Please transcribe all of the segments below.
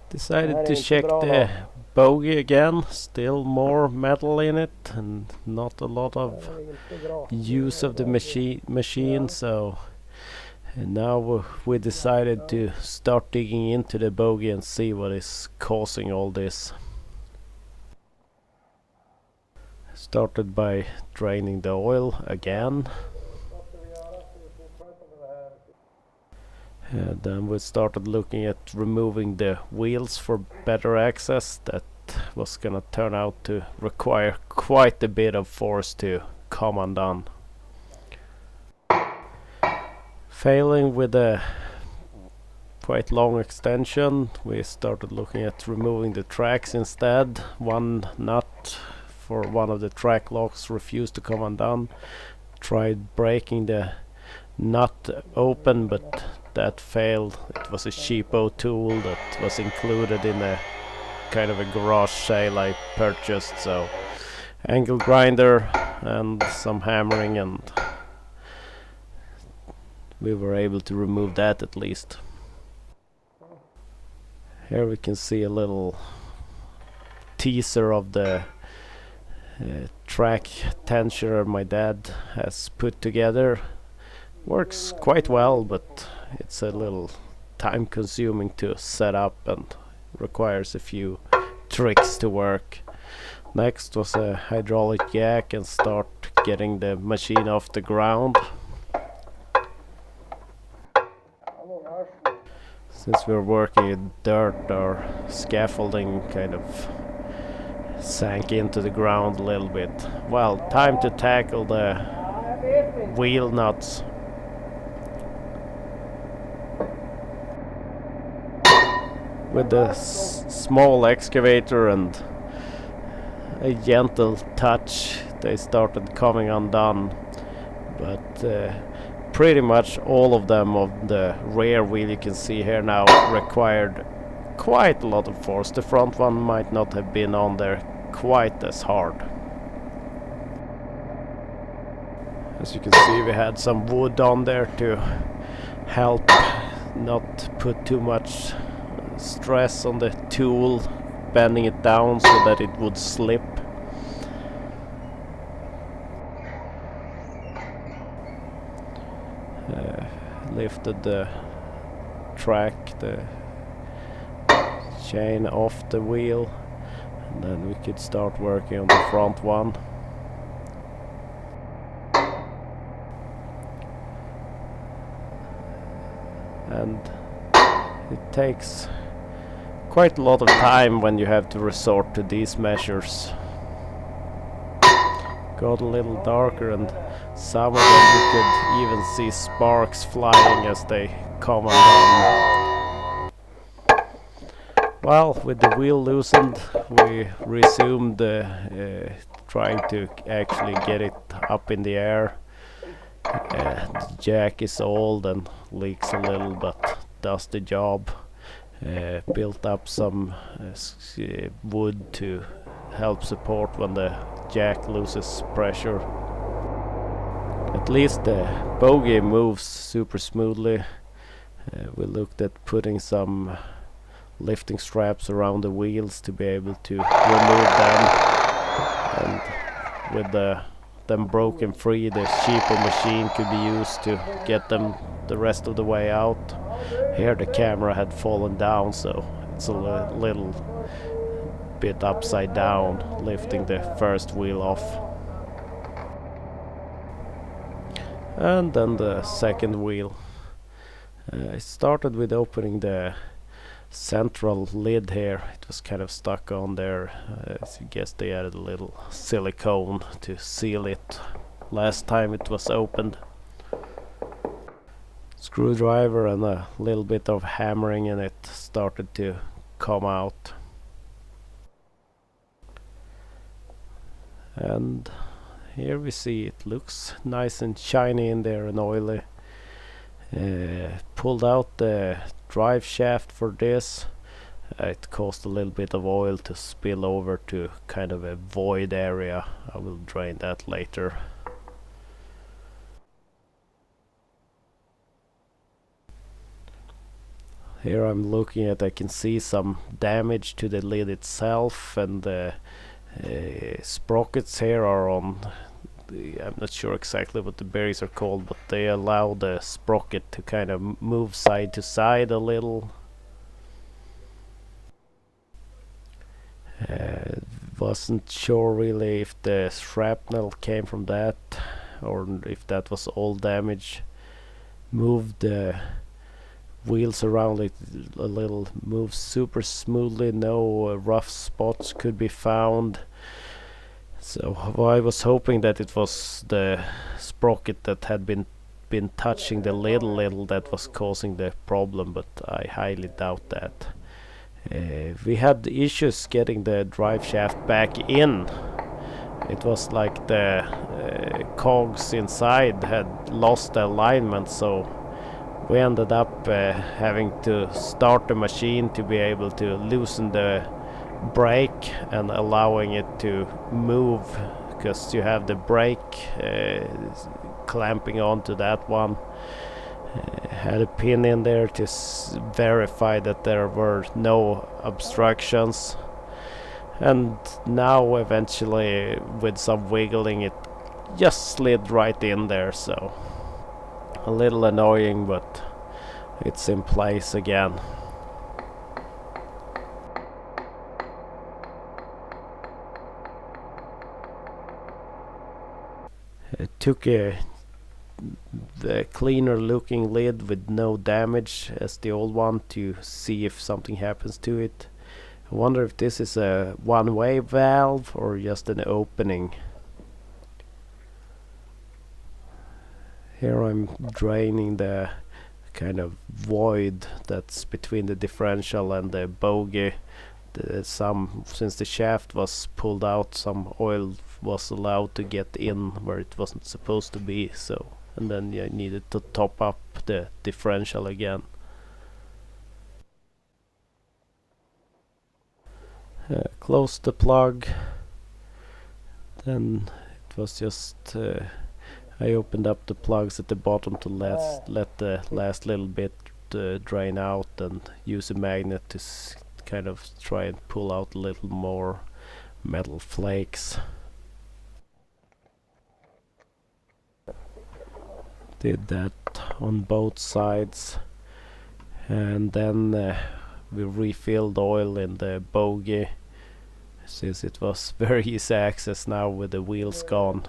Decided to check the Boggi again. Still more metal in it and not a lot of use of the machine. So now we decided to start digging into the Boggi and see what is causing all this. Started by draining the oil again. Then we started looking at removing the wheels for better access. That was gonna turn out to require quite a bit of force to come undone. Failing with a quite long extension, we started looking at removing the tracks instead. One nut for one of the track locks refused to come undone. Tried breaking the nut open, but that failed. It was a cheapo tool that was included in a kind of a garage sale I purchased, so angle grinder and some hammering, and we were able to remove that at least. Here we can see a little teaser of the track tensioner my dad has put together. Works quite well, but it's a little time consuming to set up and requires a few tricks to work. Next was a hydraulic jack and start getting the machine off the ground. Since we're working in dirt, our scaffolding kind of sank into the ground a little bit. Well, time to tackle the wheel nuts. With the small excavator and a gentle touch, they started coming undone, but pretty much all of them of the rear wheel you can see here now required quite a lot of force. The front one might not have been on there quite as hard. As you can see, we had some wood on there to help not put too much stress on the tool, bending it down so that it would slip. Lifted the track, the chain off the wheel, and then we could start working on the front one. And it takes quite a lot of time when you have to resort to these measures. Got a little darker, and some of them you could even see sparks flying as they come undone. Well, with the wheel loosened, we resumed trying to actually get it up in the air. The jack is old and leaks a little, but does the job. Built up some wood to help support when the jack loses pressure. At least the Boggi moves super smoothly. We looked at putting some lifting straps around the wheels to be able to remove them, and with them broken free, the cheaper machine could be used to get them the rest of the way out. Here the camera had fallen down, so it's a little bit upside down, lifting the first wheel off. And then the second wheel. I started with opening the central lid here. It was kind of stuck on there. As you guess, they added a little silicone to seal it last time it was opened. Screwdriver and a little bit of hammering in it started to come out. And here we see it looks nice and shiny in there and oily. Pulled out the drive shaft for this. It caused a little bit of oil to spill over to kind of a void area. I will drain that later. Here I'm looking at, I can see some damage to the lid itself, and the sprockets here are on I'm not sure exactly what the bearings are called, but they allow the sprocket to kind of move side to side a little. Wasn't sure really if the shrapnel came from that or if that was all damage. Moved the wheels around it a little, moved super smoothly, no rough spots could be found. So I was hoping that it was the sprocket that had been touching the lid a little that was causing the problem, but I highly doubt that. We had issues getting the drive shaft back in. It was like the cogs inside had lost the alignment, so we ended up having to start the machine to be able to loosen the brake and allowing it to move, because you have the brake clamping onto that one. Had a pin in there to verify that there were no obstructions, and now eventually with some wiggling it just slid right in there, so a little annoying, but it's in place again. It took the cleaner looking lid with no damage as the old one to see if something happens to it. I wonder if this is a one-way valve or just an opening. Here I'm draining the kind of void that's between the differential and the Boggi. Since the shaft was pulled out, some oil was allowed to get in where it wasn't supposed to be, so and then I needed to top up the differential again. Close the plug, then it was just I opened up the plugs at the bottom to let the last little bit drain out, and use a magnet to kind of try and pull out a little more metal flakes. Did that on both sides, and then we refilled oil in the Boggi, since it was very easy access now with the wheels gone.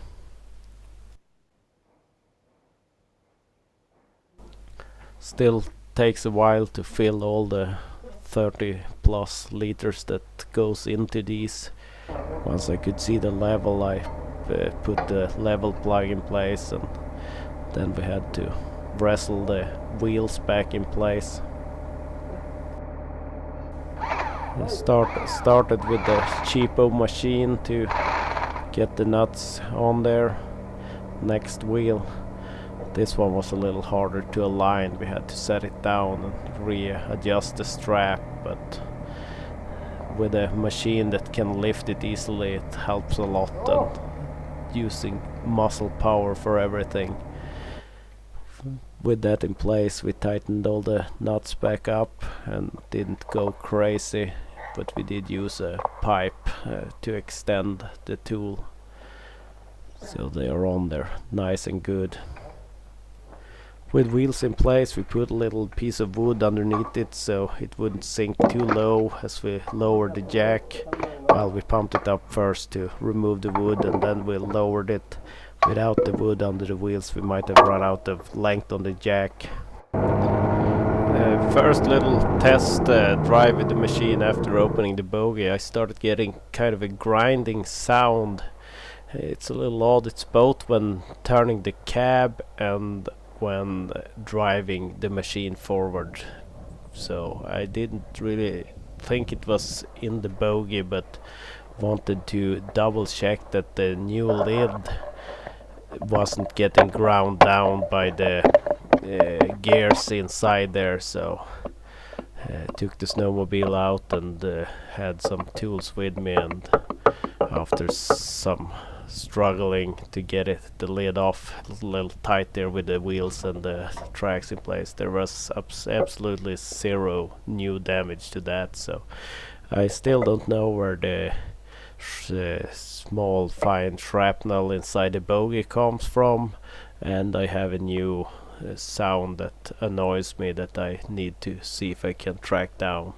Still takes a while to fill all the 30 plus liters that goes into these. Once I could see the level, I put the level plug in place, and then we had to wrestle the wheels back in place. I started with the cheapo machine to get the nuts on there. Next wheel. This one was a little harder to align. We had to set it down and readjust the strap, but with a machine that can lift it easily, it helps a lot, and using muscle power for everything. With that in place, we tightened all the nuts back up and didn't go crazy, but we did use a pipe to extend the tool, so they are on there nice and good. With wheels in place, we put a little piece of wood underneath it so it wouldn't sink too low as we lowered the jack. Well, we pumped it up first to remove the wood, and then we lowered it. Without the wood under the wheels, we might have run out of length on the jack. First little test drive with the machine after opening the Boggi, I started getting kind of a grinding sound. It's a little odd. It's both when turning the cab and when driving the machine forward. So I didn't really think it was in the Boggi, but wanted to double check that the new lid wasn't getting ground down by the gears inside there. So took the snowmobile out and had some tools with me, and after some struggling to get the lid off a little tight there with the wheels and the tracks in place. There was absolutely zero new damage to that, so I still don't know where the small fine shrapnel inside the Boggi comes from, and I have a new sound that annoys me that I need to see if I can track down.